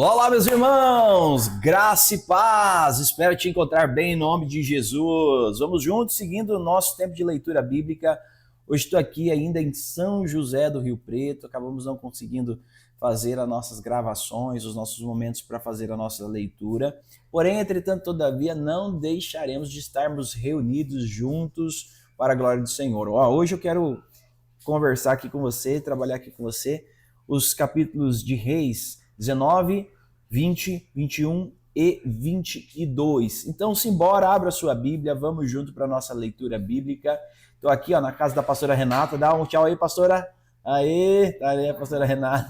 Olá, meus irmãos, graça e paz, espero te encontrar bem em nome de Jesus. Vamos juntos, seguindo o nosso tempo de leitura bíblica. Hoje estou aqui ainda em São José do Rio Preto, acabamos não conseguindo fazer as nossas gravações, os nossos momentos para fazer a nossa leitura. Porém, entretanto, todavia, não deixaremos de estarmos reunidos juntos para a glória do Senhor. Hoje eu quero conversar aqui com você, trabalhar aqui com você, os capítulos de Reis 19, 20, 21 e 22. Então, simbora, abra sua Bíblia, vamos junto para a nossa leitura bíblica. Estou aqui na casa da pastora Renata, dá um tchau aí, pastora. Aê, tá aí a pastora Renata.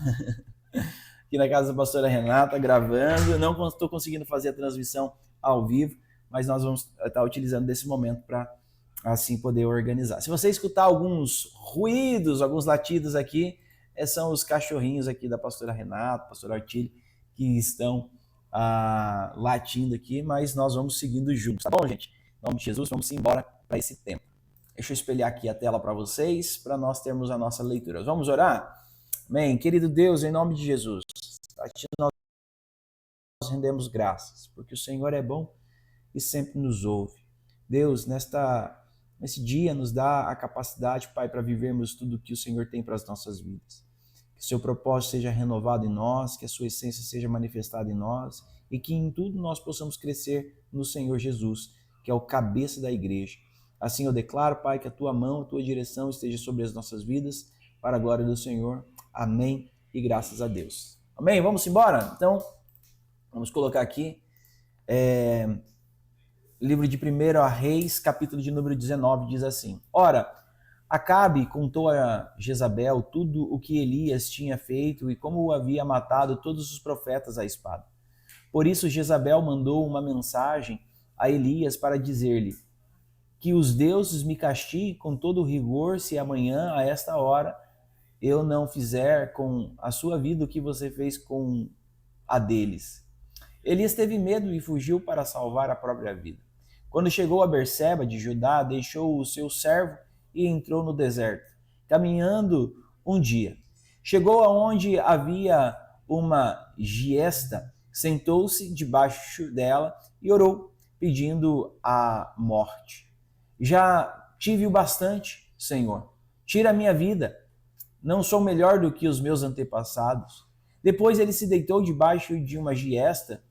Aqui na casa da pastora Renata, gravando. Não estou conseguindo fazer a transmissão ao vivo, mas nós vamos estar utilizando desse momento para assim poder organizar. Se você escutar alguns ruídos, alguns latidos aqui, são os cachorrinhos aqui da pastora Renata, pastora Artílio, que estão latindo aqui, mas nós vamos seguindo juntos, tá bom, gente? Em nome de Jesus, vamos embora para esse tempo. Deixa eu espelhar aqui a tela para vocês, para nós termos a nossa leitura. Vamos orar? Amém. Querido Deus, em nome de Jesus, a Ti nós rendemos graças, porque o Senhor é bom e sempre nos ouve. Deus, nesse dia, nos dá a capacidade, Pai, para vivermos tudo o que o Senhor tem para as nossas vidas. Que o seu propósito seja renovado em nós, que a sua essência seja manifestada em nós e que em tudo nós possamos crescer no Senhor Jesus, que é o cabeça da igreja. Assim eu declaro, Pai, que a tua mão, a tua direção esteja sobre as nossas vidas, para a glória do Senhor. Amém e graças a Deus. Amém? Vamos embora? Então, vamos colocar aqui livro de 1 Reis, capítulo de número 19, diz assim: Ora, Acabe contou a Jezabel tudo o que Elias tinha feito e como o havia matado todos os profetas à espada. Por isso Jezabel mandou uma mensagem a Elias para dizer-lhe: que os deuses me castiguem com todo rigor se amanhã, a esta hora, eu não fizer com a sua vida o que você fez com a deles. Elias teve medo e fugiu para salvar a própria vida. Quando chegou a Berseba de Judá, deixou o seu servo e entrou no deserto, caminhando um dia. Chegou aonde havia uma giesta, sentou-se debaixo dela e orou, pedindo a morte. Já tive o bastante, Senhor. Tira a minha vida. Não sou melhor do que os meus antepassados. Depois ele se deitou debaixo de uma giesta,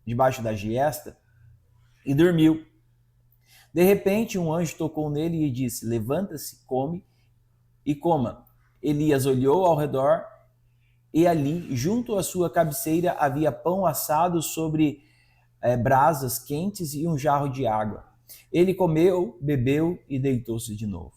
debaixo da giesta, e dormiu. De repente, um anjo tocou nele e disse: Levanta-se, come e coma. Elias olhou ao redor e ali, junto à sua cabeceira, havia pão assado sobre brasas quentes e um jarro de água. Ele comeu, bebeu e deitou-se de novo.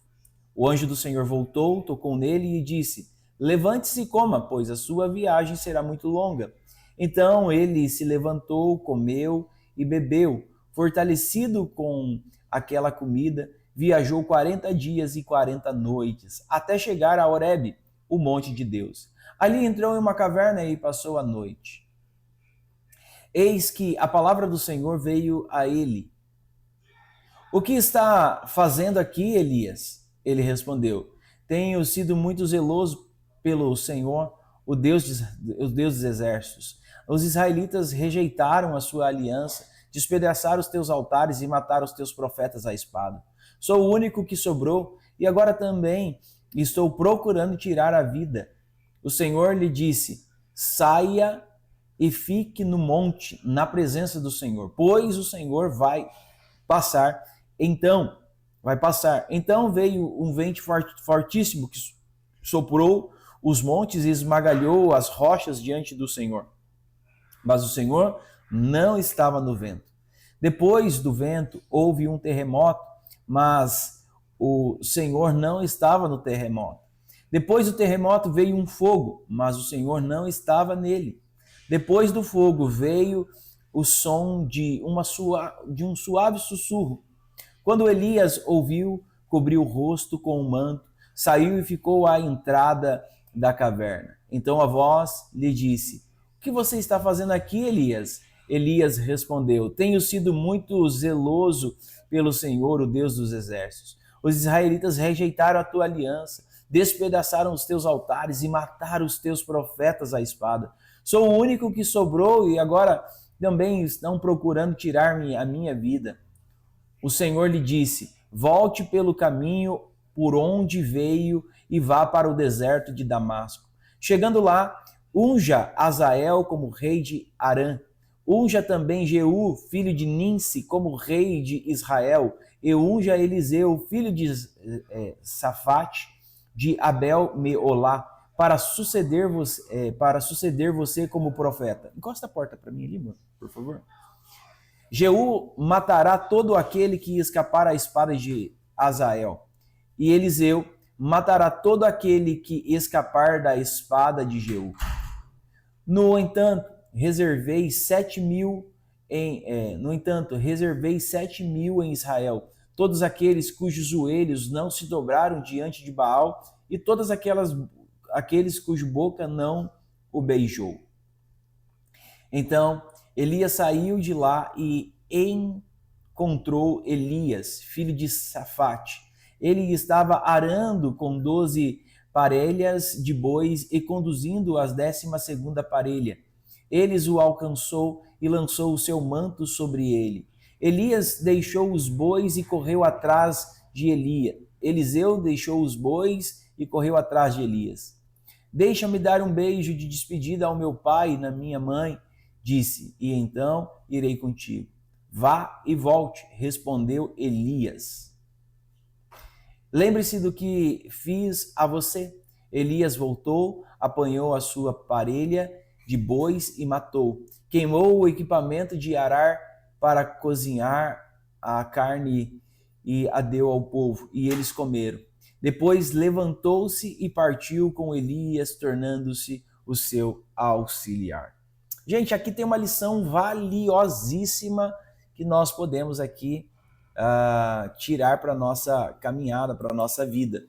O anjo do Senhor voltou, tocou nele e disse: Levante-se e coma, pois a sua viagem será muito longa. Então ele se levantou, comeu e bebeu. Fortalecido com aquela comida, viajou 40 dias e 40 noites, até chegar a Horebe, o monte de Deus. Ali entrou em uma caverna e passou a noite. Eis que a palavra do Senhor veio a ele: O que está fazendo aqui, Elias? Ele respondeu: Tenho sido muito zeloso pelo Senhor, o Deus dos exércitos. Os israelitas rejeitaram a sua aliança, despedaçaram os teus altares e mataram os teus profetas à espada. Sou o único que sobrou e agora também estou procurando tirar a vida. O Senhor lhe disse: Saia e fique no monte, na presença do Senhor, pois o Senhor vai passar. Então veio um vento fortíssimo que soprou os montes e esmagalhou as rochas diante do Senhor. Mas o Senhor não estava no vento. Depois do vento houve um terremoto, mas o Senhor não estava no terremoto. Depois do terremoto veio um fogo, mas o Senhor não estava nele. Depois do fogo veio o som de um suave sussurro. Quando Elias ouviu, cobriu o rosto com um manto, saiu e ficou à entrada da caverna. Então a voz lhe disse: O que você está fazendo aqui, Elias? Elias respondeu: Tenho sido muito zeloso pelo Senhor, o Deus dos exércitos. Os israelitas rejeitaram a tua aliança, despedaçaram os teus altares e mataram os teus profetas à espada. Sou o único que sobrou e agora também estão procurando tirar-me a minha vida. O Senhor lhe disse: volte pelo caminho por onde veio e vá para o deserto de Damasco. Chegando lá, unja Azael como rei de Arã. Unja também Jeú, filho de Ninsi, como rei de Israel. E unja Eliseu, filho de Safate, de Abel-Meolá, para suceder você como profeta. Encosta a porta para mim ali, mano, por favor. Jeú matará todo aquele que escapar à espada de Azael. E Eliseu matará todo aquele que escapar da espada de Jeú. No entanto, reservei 7.000 em Israel, todos aqueles cujos joelhos não se dobraram diante de Baal e aqueles cuja boca não o beijou. Então Elias saiu de lá e encontrou Elias, filho de Safate. Ele estava arando com 12 parelhas de bois e conduzindo as 12ª parelha. Eles o alcançou e lançou o seu manto sobre ele. Elias deixou os bois e correu atrás de Elias. Eliseu deixou os bois e correu atrás de Elias. Deixa-me dar um beijo de despedida ao meu pai e na minha mãe, disse, e então irei contigo. Vá e volte, respondeu Elias. Lembre-se do que fiz a você. Elias voltou, apanhou a sua parelha de bois e matou. Queimou o equipamento de arar para cozinhar a carne e a deu ao povo, e eles comeram. Depois levantou-se e partiu com Elias, tornando-se o seu auxiliar. Gente, aqui tem uma lição valiosíssima que nós podemos aqui tirar para a nossa caminhada, para a nossa vida.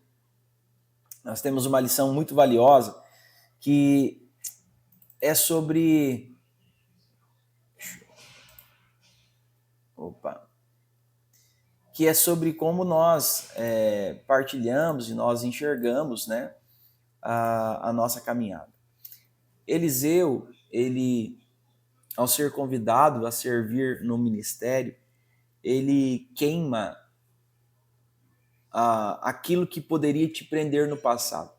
Nós temos uma lição muito valiosa que é sobre... que é sobre como nós partilhamos e nós enxergamos, né, a nossa caminhada. Eliseu, ele, ao ser convidado a servir no ministério, ele queima aquilo que poderia te prender no passado.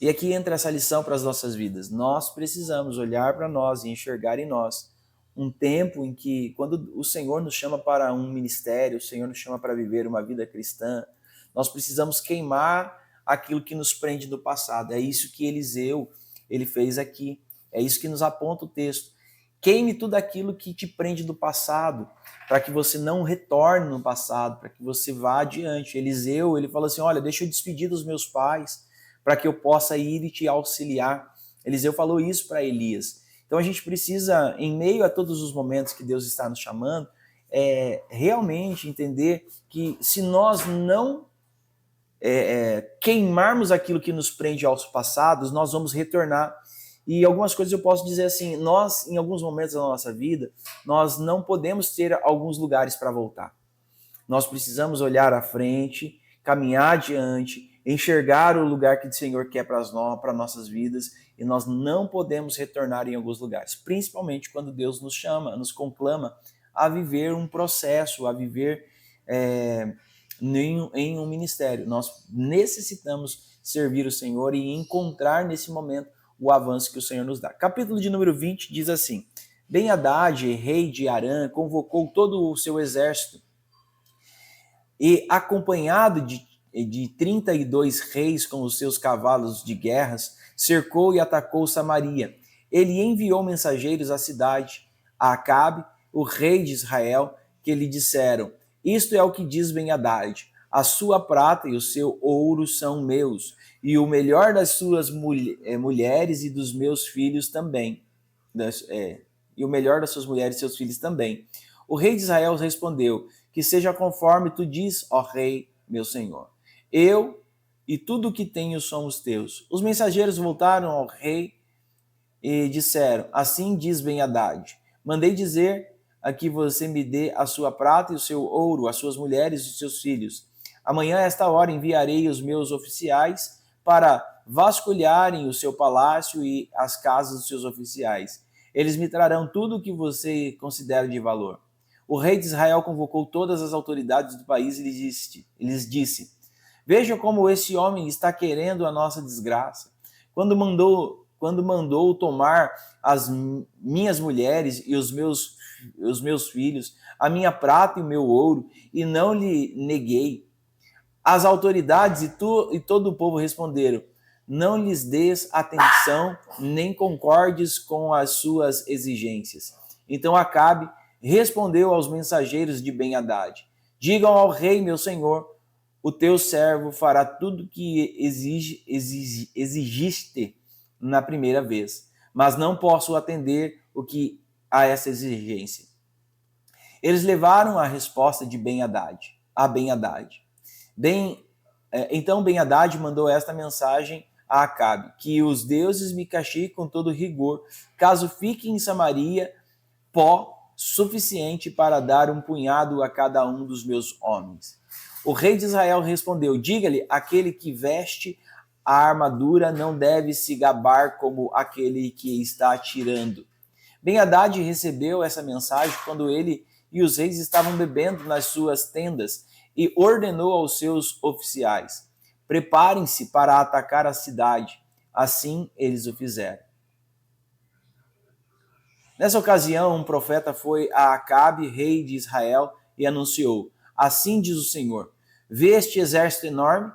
E aqui entra essa lição para as nossas vidas. Nós precisamos olhar para nós e enxergar em nós um tempo em que, quando o Senhor nos chama para um ministério, o Senhor nos chama para viver uma vida cristã, nós precisamos queimar aquilo que nos prende do passado. É isso que Eliseu ele fez aqui. É isso que nos aponta o texto. Queime tudo aquilo que te prende do passado, para que você não retorne no passado, para que você vá adiante. Eliseu, ele falou assim, olha, deixa eu despedir dos meus pais, para que eu possa ir e te auxiliar. Eliseu falou isso para Elias. Então a gente precisa, em meio a todos os momentos que Deus está nos chamando, realmente entender que se nós não queimarmos aquilo que nos prende aos passados, nós vamos retornar. E algumas coisas eu posso dizer assim, nós, em alguns momentos da nossa vida, nós não podemos ter alguns lugares para voltar. Nós precisamos olhar à frente, caminhar adiante, enxergar o lugar que o Senhor quer para nossas vidas, e nós não podemos retornar em alguns lugares, principalmente quando Deus nos chama, nos conclama a viver um processo, a viver em um ministério. Nós necessitamos servir o Senhor e encontrar nesse momento o avanço que o Senhor nos dá. Capítulo de número 20 diz assim, Ben-Hadad, rei de Arã, convocou todo o seu exército e, acompanhado de 32 reis com os seus cavalos de guerras, cercou e atacou Samaria. Ele enviou mensageiros à cidade, a Acabe, o rei de Israel, que lhe disseram, isto é o que diz Ben-Hadad, a sua prata e o seu ouro são meus, e o melhor das suas mulheres e dos meus filhos também. E o melhor das suas mulheres e seus filhos também. O rei de Israel respondeu, que seja conforme tu diz, ó rei, meu senhor. Eu e tudo o que tenho somos teus. Os mensageiros voltaram ao rei e disseram, assim diz Ben-Hadad, mandei dizer a que você me dê a sua prata e o seu ouro, as suas mulheres e os seus filhos. Amanhã, a esta hora, enviarei os meus oficiais para vasculharem o seu palácio e as casas dos seus oficiais. Eles me trarão tudo o que você considera de valor. O rei de Israel convocou todas as autoridades do país e lhes disse: Vejam como esse homem está querendo a nossa desgraça. Quando mandou tomar as minhas mulheres e os meus filhos, a minha prata e o meu ouro, e não lhe neguei. As autoridades e todo o povo responderam: Não lhes des atenção, nem concordes com as suas exigências. Então Acabe respondeu aos mensageiros de Ben-Hadad: Digam ao rei, meu senhor, o teu servo fará tudo que exigiste na primeira vez, mas não posso atender a essa exigência. Eles levaram a resposta de Ben-Hadad a Ben-Hadad. Então Ben-Hadad mandou esta mensagem a Acabe: que os deuses me castiguem com todo rigor, caso fique em Samaria pó suficiente para dar um punhado a cada um dos meus homens. O rei de Israel respondeu: Diga-lhe, aquele que veste a armadura não deve se gabar como aquele que está atirando. Ben-Hadad recebeu essa mensagem quando ele e os reis estavam bebendo nas suas tendas e ordenou aos seus oficiais: Preparem-se para atacar a cidade. Assim eles o fizeram. Nessa ocasião, um profeta foi a Acabe, rei de Israel, e anunciou: Assim diz o Senhor: Vê este exército enorme?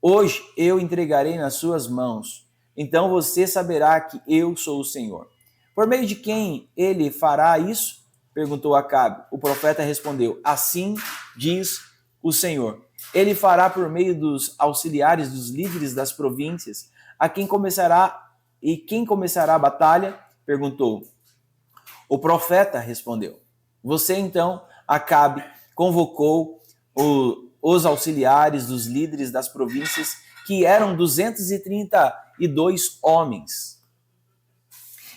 Hoje eu entregarei nas suas mãos. Então você saberá que eu sou o Senhor. Por meio de quem ele fará isso? Perguntou Acabe. O profeta respondeu: Assim diz o Senhor. Ele fará por meio dos auxiliares dos líderes das províncias. Quem começará a batalha? Perguntou. O profeta respondeu. Você então, Acabe, convocou os auxiliares dos líderes das províncias, que eram 232 homens.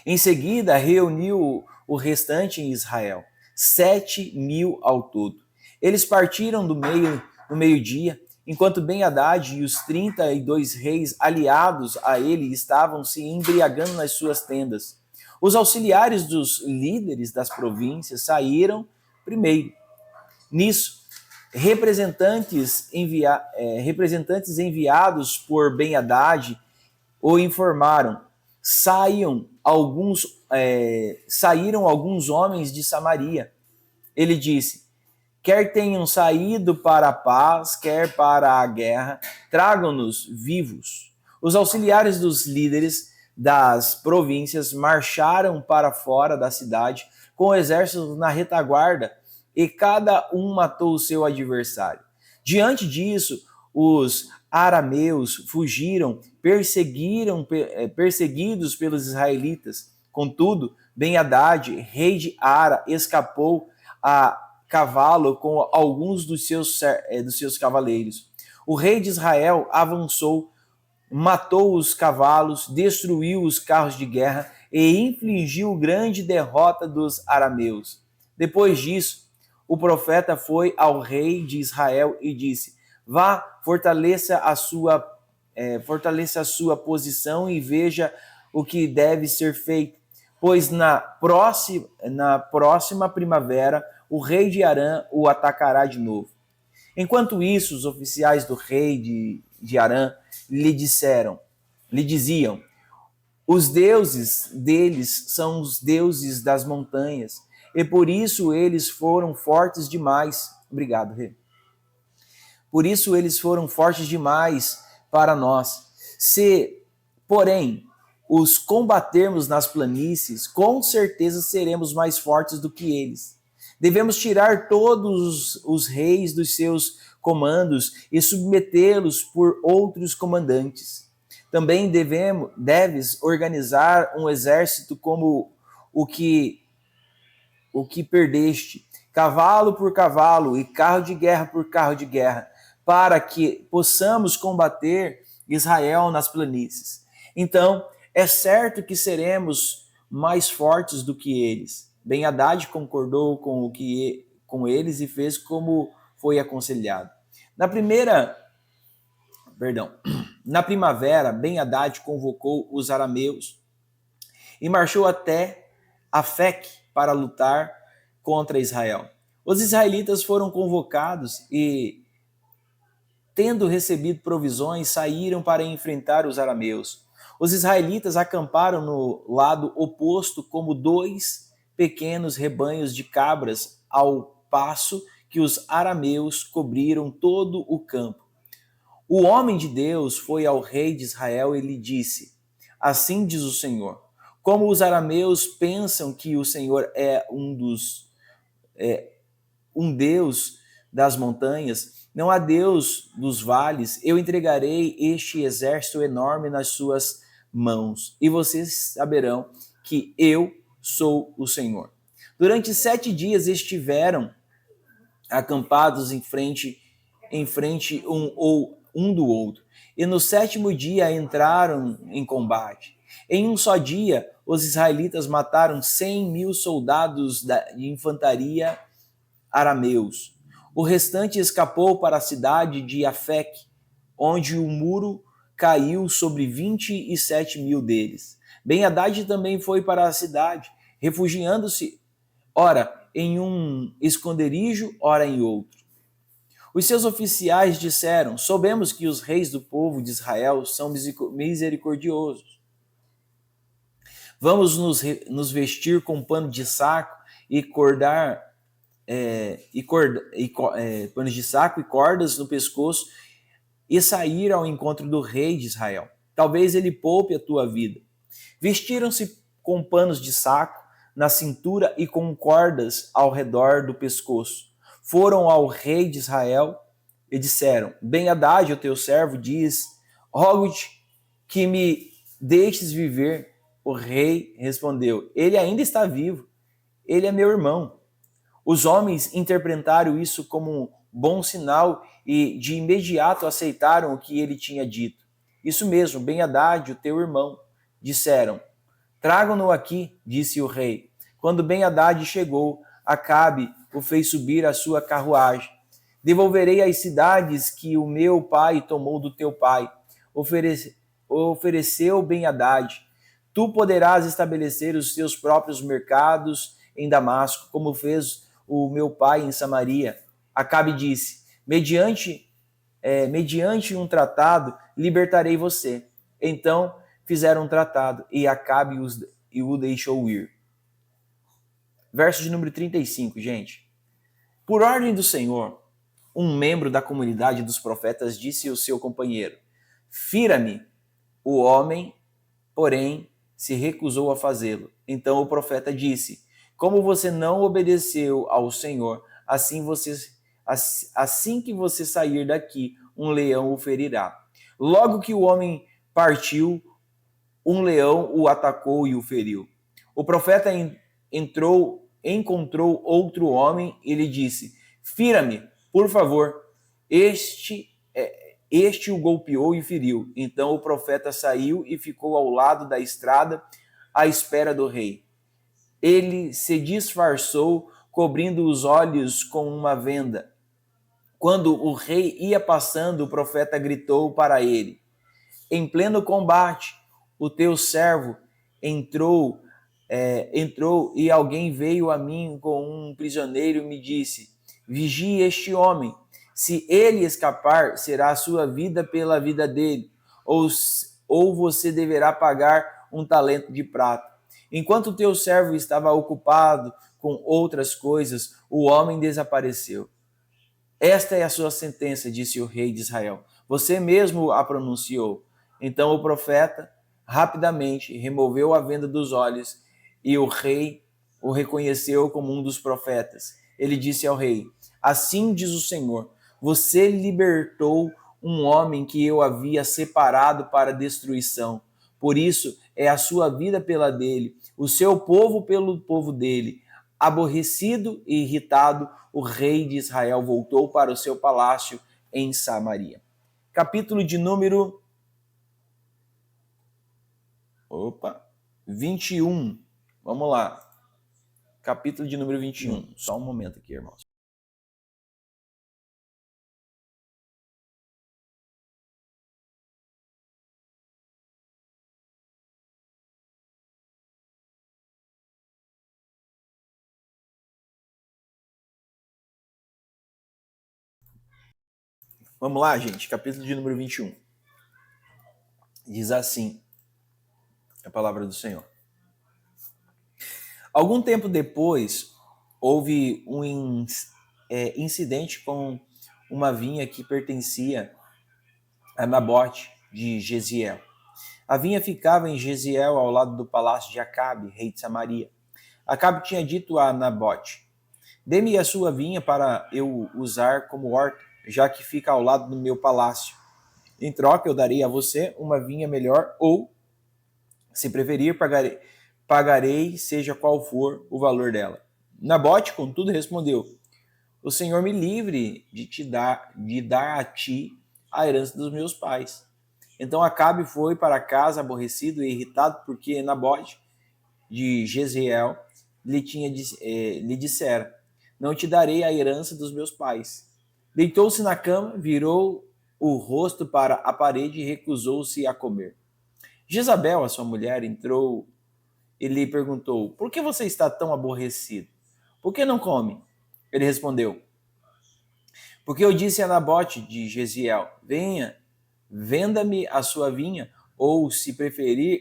Em seguida, reuniu o restante em Israel, 7.000 ao todo. Eles partiram no meio-dia, enquanto Ben-Hadad e os 32 reis aliados a ele estavam se embriagando nas suas tendas. Os auxiliares dos líderes das províncias saíram primeiro. Nisso, representantes enviados por Ben-Hadad o informaram: saíram alguns homens de Samaria. Ele disse: Quer tenham saído para a paz, quer para a guerra, tragam-nos vivos. Os auxiliares dos líderes das províncias marcharam para fora da cidade com o exército na retaguarda, e cada um matou o seu adversário. Diante disso, os arameus fugiram, perseguidos pelos israelitas. Contudo, Ben-Hadad, rei de Ara, escapou a cavalo com alguns dos seus cavaleiros. O rei de Israel avançou, matou os cavalos, destruiu os carros de guerra e infligiu grande derrota dos arameus. Depois disso, o profeta foi ao rei de Israel e disse: Vá, fortaleça a sua posição e veja o que deve ser feito, pois na próxima primavera o rei de Arã o atacará de novo. Enquanto isso, os oficiais do rei de Arã lhe diziam: os deuses deles são os deuses das montanhas, e por isso eles foram fortes demais. Obrigado, rei. Por isso eles foram fortes demais para nós. Se, porém, os combatermos nas planícies, com certeza seremos mais fortes do que eles. Devemos tirar todos os reis dos seus comandos e submetê-los por outros comandantes. Também deves organizar um exército como o que perdeste, cavalo por cavalo e carro de guerra por carro de guerra, para que possamos combater Israel nas planícies. Então, é certo que seremos mais fortes do que eles. Ben-Hadad concordou com eles e fez como foi aconselhado. Perdão. Na primavera, Ben-Hadad convocou os arameus e marchou até Afec para lutar contra Israel. Os israelitas foram convocados e, tendo recebido provisões, saíram para enfrentar os arameus. Os israelitas acamparam no lado oposto como dois pequenos rebanhos de cabras, ao passo que os arameus cobriram todo o campo. O homem de Deus foi ao rei de Israel e lhe disse: Assim diz o Senhor, como os arameus pensam que o Senhor é um Deus das montanhas, não há Deus dos vales, eu entregarei este exército enorme nas suas mãos, e vocês saberão que eu sou o Senhor. Durante 7 dias estiveram acampados em frente um do outro, e no 7º dia entraram em combate. Em um só dia, os israelitas mataram 100.000 soldados de infantaria arameus. O restante escapou para a cidade de Afec, onde o muro caiu sobre 27.000 deles. Ben-Hadad também foi para a cidade, refugiando-se, ora em um esconderijo, ora em outro. Os seus oficiais disseram: Soubemos que os reis do povo de Israel são misericordiosos. Vamos nos vestir com pano de saco e panos de saco e cordas no pescoço e sair ao encontro do rei de Israel. Talvez ele poupe a tua vida. Vestiram-se com panos de saco na cintura e com cordas ao redor do pescoço. Foram ao rei de Israel e disseram: Ben-Hadad, o teu servo, diz: Rogo-te que me deixes viver. O rei respondeu: Ele ainda está vivo. Ele é meu irmão. Os homens interpretaram isso como um bom sinal e de imediato aceitaram o que ele tinha dito. Isso mesmo, Ben-Hadad, o teu irmão, disseram. Tragam-no aqui, disse o rei. Quando Ben-Hadad chegou, Acabe o fez subir a sua carruagem. Devolverei as cidades que o meu pai tomou do teu pai. Ofereceu Ben-Hadad. Tu poderás estabelecer os teus próprios mercados em Damasco, como fez o meu pai em Samaria. Acabe disse: mediante um tratado, libertarei você. Então fizeram um tratado e Acabe o deixou ir. Verso de número 35, gente. Por ordem do Senhor, um membro da comunidade dos profetas disse ao seu companheiro: Fira-me. O homem, porém, se recusou a fazê-lo. Então o profeta disse: Como você não obedeceu ao Senhor, assim que você sair daqui, um leão o ferirá. Logo que o homem partiu, um leão o atacou e o feriu. O profeta encontrou outro homem e lhe disse: Fira-me, por favor. Este o golpeou e feriu. Então o profeta saiu e ficou ao lado da estrada à espera do rei. Ele se disfarçou, cobrindo os olhos com uma venda. Quando o rei ia passando, o profeta gritou para ele: Em pleno combate, o teu servo entrou e alguém veio a mim com um prisioneiro e me disse: Vigie este homem. Se ele escapar, será a sua vida pela vida dele, ou você deverá pagar um talento de prata. Enquanto o teu servo estava ocupado com outras coisas, o homem desapareceu. Esta é a sua sentença, disse o rei de Israel. Você mesmo a pronunciou. Então o profeta rapidamente removeu a venda dos olhos e o rei o reconheceu como um dos profetas. Ele disse ao rei: Assim diz o Senhor, você libertou um homem que eu havia separado para destruição. Por isso é a sua vida pela dele, o seu povo pelo povo dele. Aborrecido e irritado, o rei de Israel voltou para o seu palácio em Samaria. Capítulo de número 21. Vamos lá. Capítulo de número 21. Só um momento aqui, irmãos. Vamos lá, gente, capítulo de número 21. Diz assim a palavra do Senhor. Algum tempo depois, houve um incidente com uma vinha que pertencia a Nabote de Jezreel. A vinha ficava em Jezreel, ao lado do palácio de Acabe, rei de Samaria. Acabe tinha dito a Nabote: dê-me a sua vinha para eu usar como horta, já que fica ao lado do meu palácio. Em troca, eu darei a você uma vinha melhor, ou, se preferir, pagarei seja qual for o valor dela. Nabote, contudo, respondeu: o Senhor me livre de dar a ti a herança dos meus pais. Então Acabe foi para casa aborrecido e irritado, porque Nabote de Jezreel lhe dissera: não te darei a herança dos meus pais. Deitou-se na cama, virou o rosto para a parede e recusou-se a comer. Jezabel, a sua mulher, entrou e lhe perguntou: por que você está tão aborrecido? Por que não come? Ele respondeu: porque eu disse a Nabote de Jezreel: venha, venda-me a sua vinha, ou, se preferir,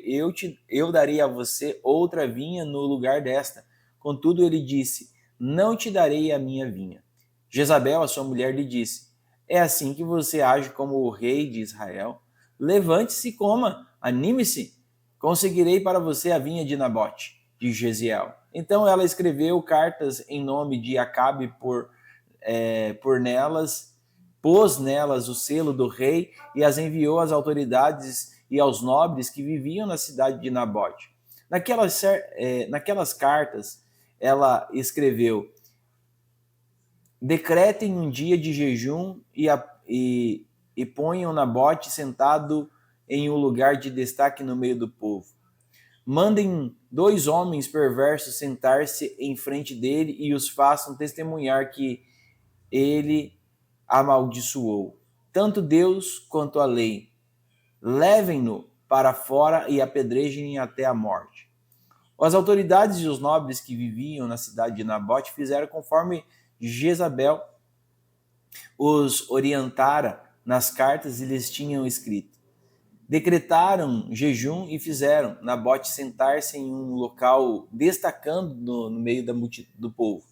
eu darei a você outra vinha no lugar desta. Contudo, ele disse: não te darei a minha vinha. Jezabel, a sua mulher, lhe disse: é assim que você age como o rei de Israel? Levante-se e coma, anime-se. Conseguirei para você a vinha de Nabote, de Jezreel. Então ela escreveu cartas em nome de Acabe pôs nelas o selo do rei e as enviou às autoridades e aos nobres que viviam na cidade de Nabote. Naquelas cartas, ela escreveu: decretem um dia de jejum e ponham Nabote sentado em um lugar de destaque no meio do povo. Mandem 2 homens perversos sentar-se em frente dele e os façam testemunhar que ele amaldiçoou tanto Deus quanto a lei. Levem-no para fora e apedrejem até a morte. As autoridades e os nobres que viviam na cidade de Nabote fizeram conforme Jezabel os orientara nas cartas e lhes tinham escrito. Decretaram jejum e fizeram Nabote sentar-se em um local destacando no meio do povo.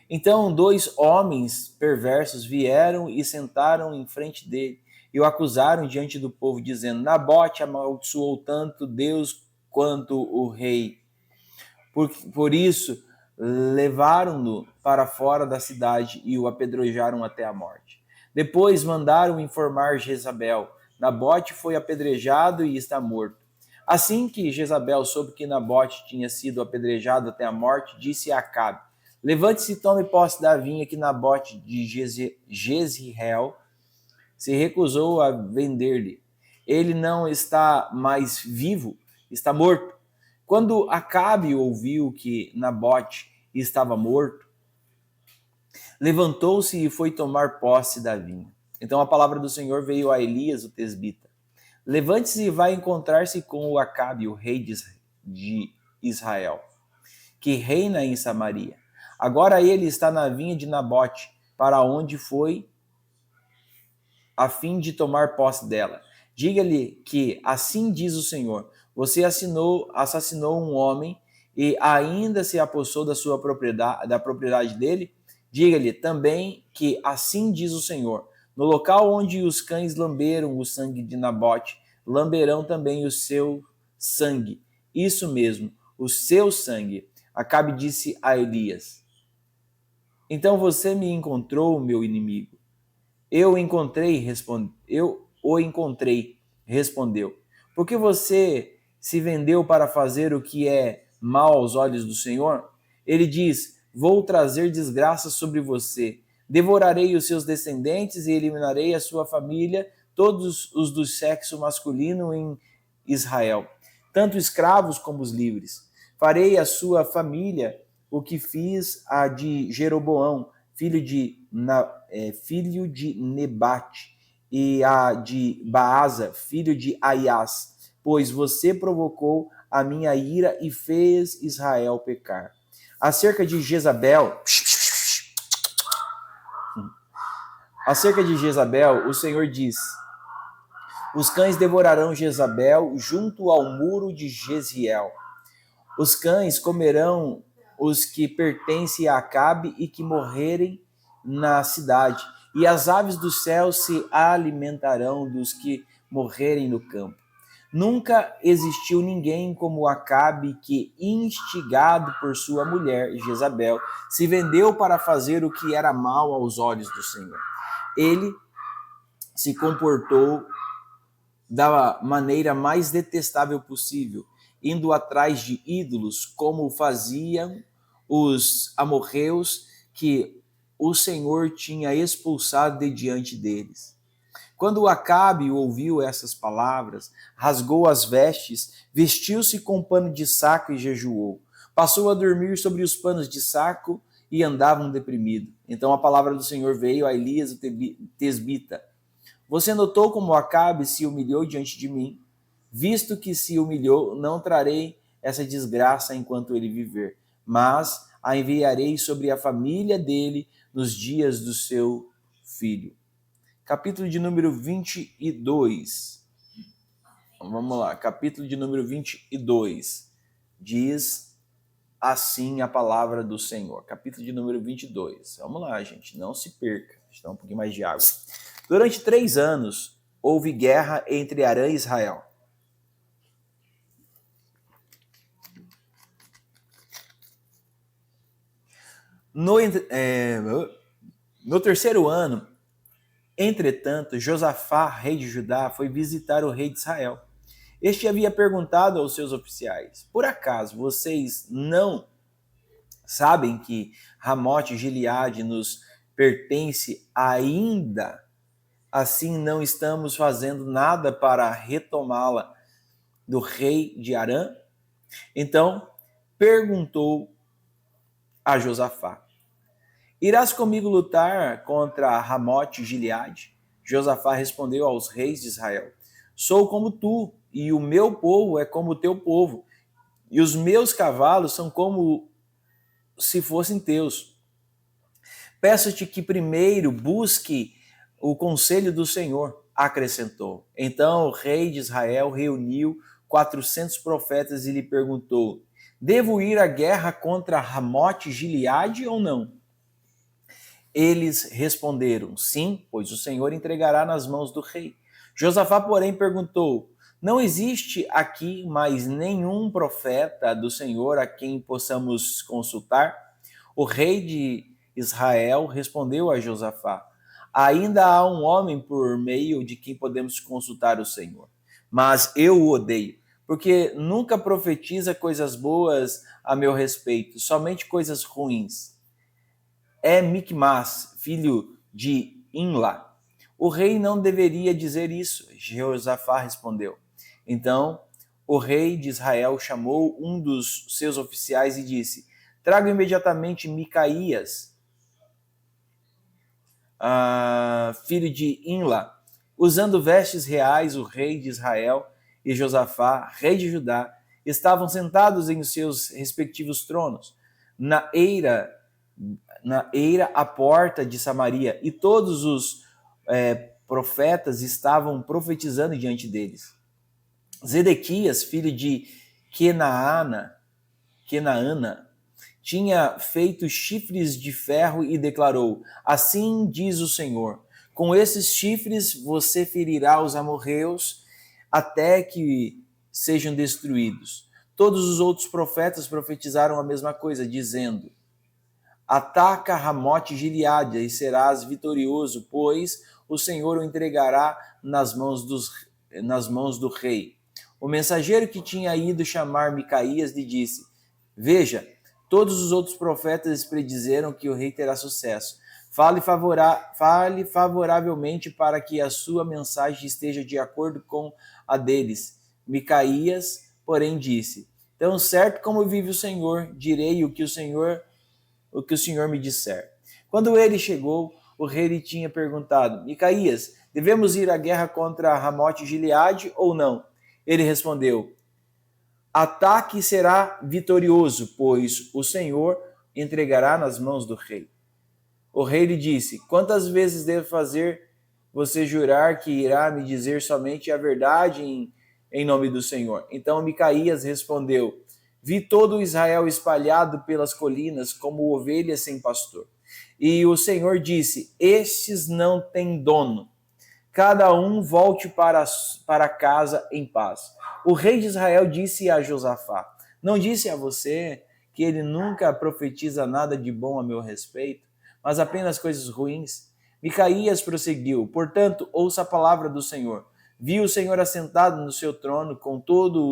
Então 2 homens perversos vieram e sentaram em frente dele e o acusaram diante do povo, dizendo: Nabote amaldiçoou tanto Deus quanto o rei. Por isso, levaram-no para fora da cidade e o apedrejaram até a morte. Depois mandaram informar Jezabel: Nabote foi apedrejado e está morto. Assim que Jezabel soube que Nabote tinha sido apedrejado até a morte, disse a Acabe: levante-se e tome posse da vinha que Nabote de Jezreel se recusou a vender-lhe. Ele não está mais vivo, está morto. Quando Acabe ouviu que Nabote estava morto, levantou-se e foi tomar posse da vinha. Então a palavra do Senhor veio a Elias, o tesbita: levante-se e vai encontrar-se com o Acabe, o rei de Israel, que reina em Samaria. Agora ele está na vinha de Nabote, para onde foi a fim de tomar posse dela. Diga-lhe que assim diz o Senhor: você assassinou um homem e ainda se apossou da propriedade dele? Diga-lhe também que assim diz o Senhor: no local onde os cães lamberam o sangue de Nabote, lamberão também o seu sangue. Isso mesmo, o seu sangue. Acabe disse a Elias: então você me encontrou, meu inimigo. Eu o encontrei, respondeu. Porque você se vendeu para fazer o que é mal aos olhos do Senhor? Ele diz: vou trazer desgraça sobre você. Devorarei os seus descendentes e eliminarei a sua família, todos os do sexo masculino em Israel, tanto escravos como os livres. Farei à sua família o que fiz a de Jeroboão, filho de Nebate, e a de Baasa, filho de Aias, pois você provocou a minha ira e fez Israel pecar. Acerca de Jezabel, Acerca de Jezabel, o Senhor diz: os cães devorarão Jezabel junto ao muro de Jeziel. Os cães comerão os que pertencem a Acabe e que morrerem na cidade, e as aves do céu se alimentarão dos que morrerem no campo. Nunca existiu ninguém como Acabe que, instigado por sua mulher Jezabel, se vendeu para fazer o que era mal aos olhos do Senhor. Ele se comportou da maneira mais detestável possível, indo atrás de ídolos, como faziam os amorreus que o Senhor tinha expulsado de diante deles. Quando Acabe ouviu essas palavras, rasgou as vestes, vestiu-se com pano de saco e jejuou. Passou a dormir sobre os panos de saco e andava deprimido. Então a palavra do Senhor veio a Elias, o tesbita. Você notou como Acabe se humilhou diante de mim? Visto que se humilhou, não trarei essa desgraça enquanto ele viver, mas a enviarei sobre a família dele nos dias do seu filho. Capítulo de número 22. Vamos lá, capítulo de número 22. Diz assim a palavra do Senhor. Capítulo de número 22. Vamos lá, gente, não se perca. Está um pouquinho mais de água. Durante 3 anos, houve guerra entre Arã e Israel. No 3º ano, entretanto, Josafá, rei de Judá, foi visitar o rei de Israel. Este havia perguntado aos seus oficiais: por acaso vocês não sabem que Ramote Gileade nos pertence ainda? Assim não estamos fazendo nada para retomá-la do rei de Arã? Então perguntou a Josafá: irás comigo lutar contra Ramote Gileade? Josafá respondeu aos reis de Israel: sou como tu, e o meu povo é como o teu povo, e os meus cavalos são como se fossem teus. Peço-te que primeiro busque o conselho do Senhor, acrescentou. Então o rei de Israel reuniu 400 profetas e lhe perguntou: devo ir à guerra contra Ramote Gileade ou não? Eles responderam: sim, pois o Senhor entregará nas mãos do rei. Josafá, porém, perguntou: não existe aqui mais nenhum profeta do Senhor a quem possamos consultar? O rei de Israel respondeu a Josafá: ainda há um homem por meio de quem podemos consultar o Senhor, mas eu o odeio, porque nunca profetiza coisas boas a meu respeito, somente coisas ruins. É Micmas, filho de Imla. O rei não deveria dizer isso, Josafá respondeu. Então o rei de Israel chamou um dos seus oficiais e disse: traga imediatamente Micaías, filho de Imla. Usando vestes reais, o rei de Israel e Josafá, rei de Judá, estavam sentados em seus respectivos tronos, na eira à porta de Samaria, e todos os profetas estavam profetizando diante deles. Zedequias, filho de Kenaana, tinha feito chifres de ferro e declarou: assim diz o Senhor, com esses chifres você ferirá os amorreus até que sejam destruídos. Todos os outros profetas profetizaram a mesma coisa, dizendo: ataca Ramote Gileade e serás vitorioso, pois o Senhor o entregará nas mãos do rei. O mensageiro que tinha ido chamar Micaías lhe disse: veja, todos os outros profetas predizeram que o rei terá sucesso. Fale favoravelmente para que a sua mensagem esteja de acordo com a deles. Micaías, porém, disse: tão certo como vive o Senhor, direi o que o Senhor me disser. Quando ele chegou, o rei lhe tinha perguntado: Micaías, devemos ir à guerra contra Ramote Gileade ou não? Ele respondeu: ataque será vitorioso, pois o Senhor entregará nas mãos do rei. O rei lhe disse: quantas vezes devo fazer você jurar que irá me dizer somente a verdade em nome do Senhor? Então Micaías respondeu: vi todo Israel espalhado pelas colinas como ovelhas sem pastor. E o Senhor disse: estes não têm dono. Cada um volte para casa em paz. O rei de Israel disse a Josafá: não disse a você que ele nunca profetiza nada de bom a meu respeito, mas apenas coisas ruins? Micaías prosseguiu: portanto, ouça a palavra do Senhor. Vi o Senhor assentado no seu trono com todo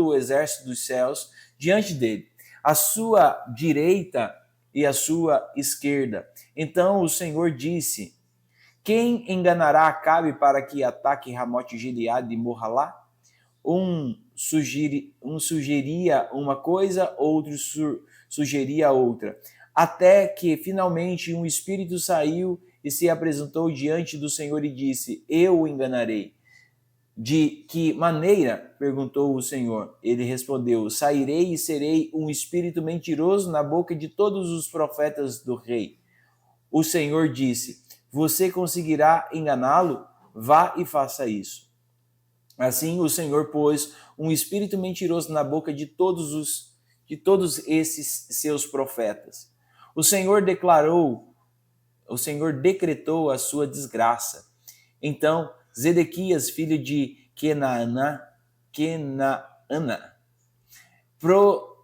o exército dos céus diante dele, a sua direita e a sua esquerda. Então o Senhor disse: quem enganará Acabe para que ataque Ramote Gileade e morra lá? Um sugeria uma coisa, outro sugeria outra. Até que finalmente um espírito saiu e se apresentou diante do Senhor e disse: eu o enganarei. De que maneira? Perguntou o Senhor. Ele respondeu: sairei e serei um espírito mentiroso na boca de todos os profetas do rei. O Senhor disse: você conseguirá enganá-lo? Vá e faça isso. Assim o Senhor pôs um espírito mentiroso na boca de todos esses seus profetas. O Senhor decretou a sua desgraça. Então Zedequias, filho de Kenaana,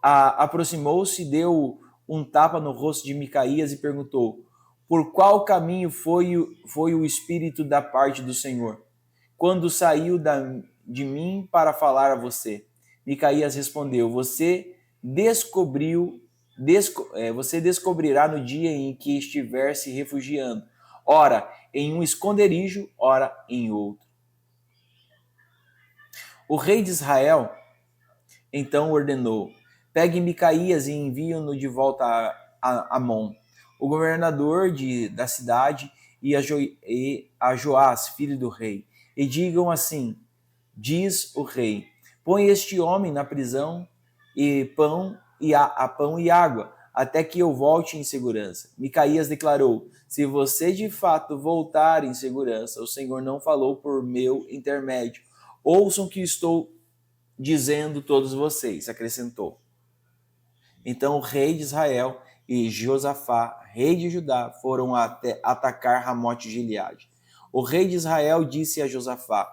aproximou-se, deu um tapa no rosto de Micaías e perguntou: por qual caminho foi o Espírito da parte do Senhor, quando saiu de mim para falar a você? Micaías respondeu: você descobrirá no dia em que estiver se refugiando, ora em um esconderijo, ora em outro. O rei de Israel então ordenou: pegue Micaías e envie-no de volta a Amon, o governador da cidade, e a Joás, filho do rei, e digam assim: diz o rei, põe este homem na prisão e pão e água, até que eu volte em segurança. Micaías declarou: se você de fato voltar em segurança, o Senhor não falou por meu intermédio. Ouçam o que estou dizendo todos vocês, acrescentou. Então o rei de Israel e Josafá, rei de Judá, foram até atacar Ramote Gileade. O rei de Israel disse a Josafá: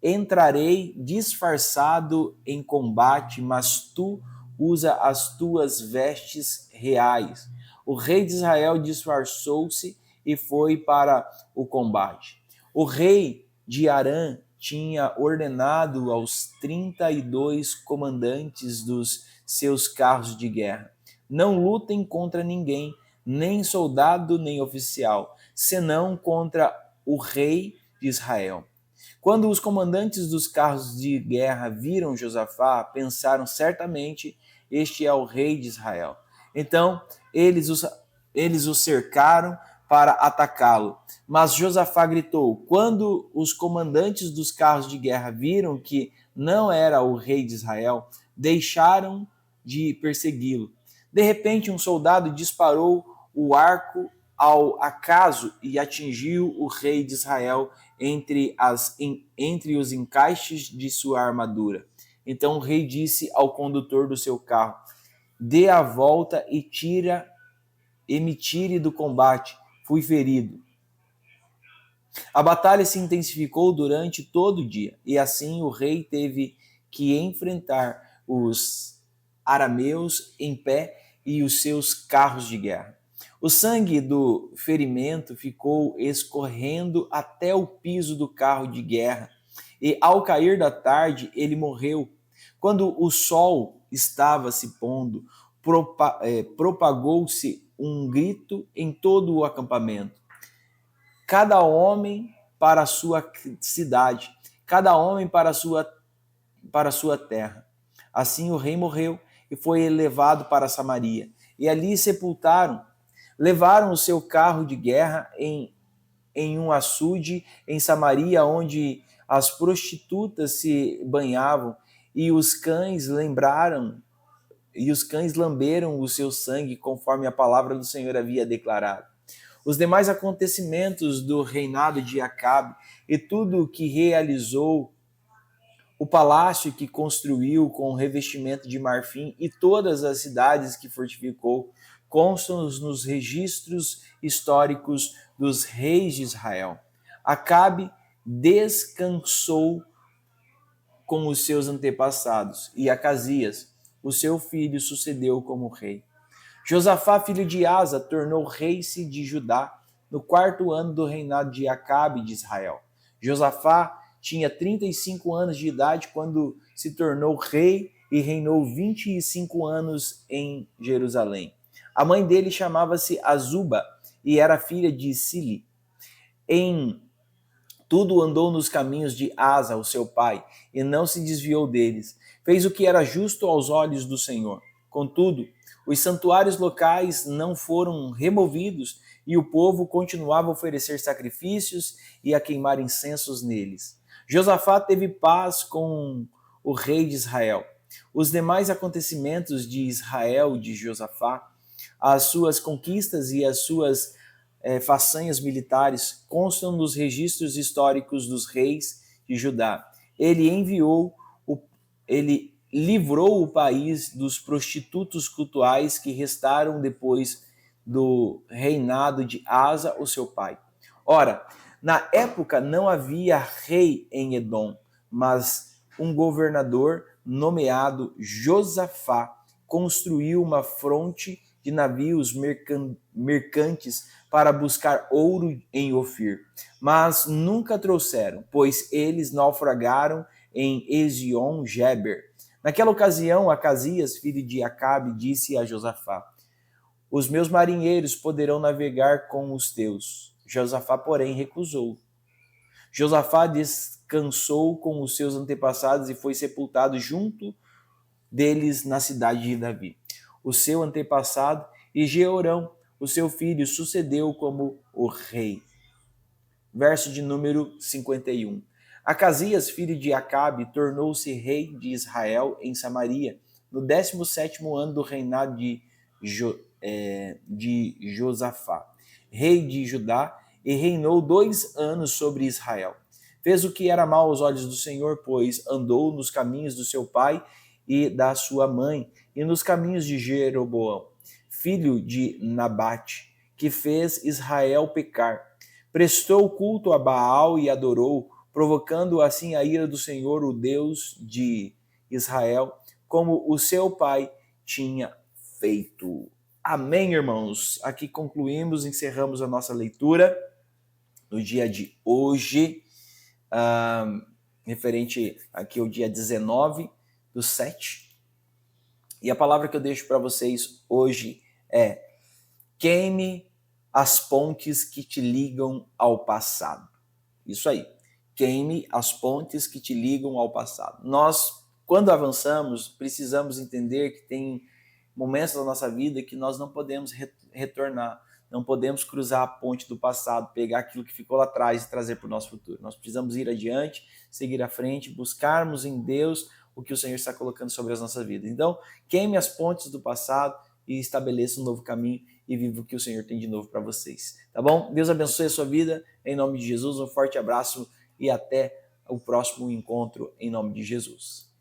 entrarei disfarçado em combate, mas tu usa as tuas vestes reais. O rei de Israel disfarçou-se e foi para o combate. O rei de Arã tinha ordenado aos 32 comandantes dos seus carros de guerra: não lutem contra ninguém, nem soldado, nem oficial, senão contra o rei de Israel. Quando os comandantes dos carros de guerra viram Josafá, pensaram: certamente este é o rei de Israel. Então eles o cercaram para atacá-lo. Mas Josafá gritou. Quando os comandantes dos carros de guerra viram que não era o rei de Israel, deixaram de persegui-lo. De repente, um soldado disparou o arco ao acaso e atingiu o rei de Israel entre os encaixes de sua armadura. Então o rei disse ao condutor do seu carro: dê a volta e me tire do combate. Fui ferido. A batalha se intensificou durante todo o dia, e assim o rei teve que enfrentar os arameus em pé e os seus carros de guerra. O sangue do ferimento ficou escorrendo até o piso do carro de guerra, e ao cair da tarde ele morreu. Quando o sol estava se pondo, propagou-se um grito em todo o acampamento: cada homem para a sua cidade, cada homem para a sua terra. Assim o rei morreu e foi levado para Samaria, e ali sepultaram. Levaram o seu carro de guerra em um açude em Samaria, onde as prostitutas se banhavam, e os cães lamberam o seu sangue, conforme a palavra do Senhor havia declarado. Os demais acontecimentos do reinado de Acabe e tudo o que realizou, o palácio que construiu com revestimento de marfim e todas as cidades que fortificou, constam nos registros históricos dos reis de Israel. Acabe descansou com os seus antepassados, e Acasias, o seu filho, sucedeu como rei. Josafá, filho de Asa, tornou rei-se de Judá no 4º ano do reinado de Acabe de Israel. Josafá tinha 35 anos de idade quando se tornou rei e reinou 25 anos em Jerusalém. A mãe dele chamava-se Azuba e era filha de Sili. Em tudo andou nos caminhos de Asa, o seu pai, e não se desviou deles. Fez o que era justo aos olhos do Senhor. Contudo, os santuários locais não foram removidos e o povo continuava a oferecer sacrifícios e a queimar incensos neles. Josafá teve paz com o rei de Israel. Os demais acontecimentos de Israel de Josafá, as suas conquistas e as suas façanhas militares constam nos registros históricos dos reis de Judá. Ele livrou o país dos prostitutos cultuais que restaram depois do reinado de Asa, o seu pai. Ora, na época não havia rei em Edom, mas um governador nomeado Josafá construiu uma fronte de navios mercantes para buscar ouro em Ofir, mas nunca trouxeram, pois eles naufragaram em Ezion-Geber. Naquela ocasião, Acasias, filho de Acabe, disse a Josafá: os meus marinheiros poderão navegar com os teus. Josafá, porém, recusou. Josafá descansou com os seus antepassados e foi sepultado junto deles na cidade de Davi. O seu antepassado, e Jeorão, o seu filho, sucedeu como o rei. Verso de número 51. Acasias, filho de Acabe, tornou-se rei de Israel em Samaria, no 17º ano do reinado de Josafá, rei de Judá, e reinou 2 anos sobre Israel. Fez o que era mal aos olhos do Senhor, pois andou nos caminhos do seu pai e da sua mãe, e nos caminhos de Jeroboão, filho de Nabate, que fez Israel pecar. Prestou culto a Baal e adorou, provocando assim a ira do Senhor, o Deus de Israel, como o seu pai tinha feito. Amém, irmãos? Aqui concluímos, encerramos a nossa leitura no dia de hoje, referente aqui ao dia 19/7. E a palavra que eu deixo para vocês hoje é: queime as pontes que te ligam ao passado. Isso aí. Queime as pontes que te ligam ao passado. Nós, quando avançamos, precisamos entender que tem momentos da nossa vida que nós não podemos retornar, não podemos cruzar a ponte do passado, pegar aquilo que ficou lá atrás e trazer para o nosso futuro. Nós precisamos ir adiante, seguir à frente, buscarmos em Deus o que o Senhor está colocando sobre as nossas vidas. Então, queime as pontes do passado e estabeleça um novo caminho e viva o que o Senhor tem de novo para vocês. Tá bom? Deus abençoe a sua vida, em nome de Jesus. Um forte abraço e até o próximo encontro, em nome de Jesus.